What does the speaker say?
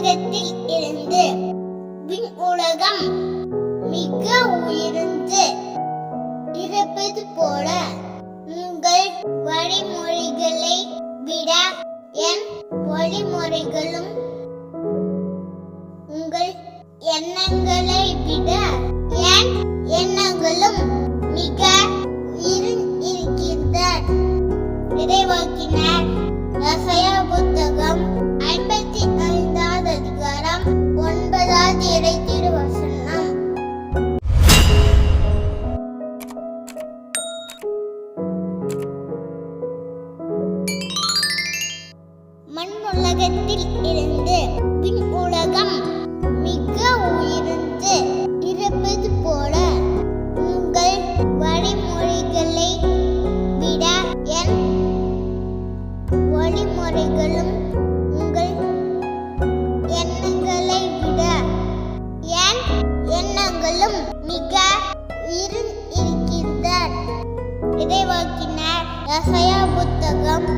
உலகத்தில் இருந்து விண் உலகம் மிக உயர்ந்து இருப்பது போல உங்கள் வழிமுறைகளை விட என் வழிமுறைகளும் உங்கள் எண்ணங்களை விட என் எண்ணங்களும் மிக இருக்கின்றன. இறைவாக்கினர் யெசாயா புத்தகம் 55வது அதிகாரம் 9வது இறைத்திரு வசனம். மண் உலகத்தில் இருந்து விண் உலகம் மிக உயர்ந்து இருப்பது போல உங்கள் வழிமுறைகளை விட என் வழிமுறைகளும் உங்கள் எண்ணங்களை விட என் எண்ணங்களும் மிக இருக்கின்றன. இறைவாக்கினர் யெசாயா புத்தகம்